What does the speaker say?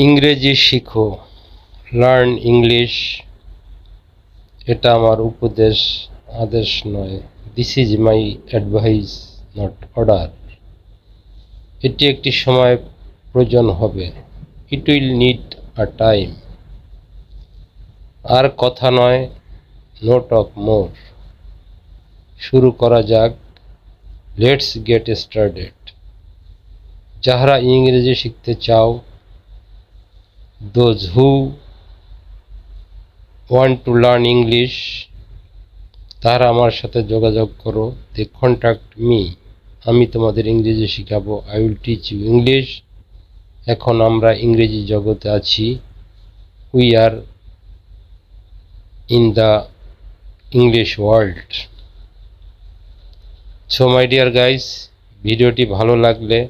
ইংরেজি শিখো, learn English. এটা আমার উপদেশ, আদেশ নয়। This is my advice, not order. এটি একটি সময় প্রয়োজন হবে। It will need a time. আর কথা নয়, নো টক মোর। শুরু করা যাক, লেটস গেট স্টার্টেড। যাহারা ইংরেজি শিখতে চাও, those who want to learn English, তারা আমার সাথে যোগাযোগ করো। They contact me. আমি তোমাদের ইংরেজি শিখাবো। I will teach you English. এখন আমরা ইংরেজি জগতে আছি। We are in the English world. So my dear guys, ভিডিওটি ভালো লাগলে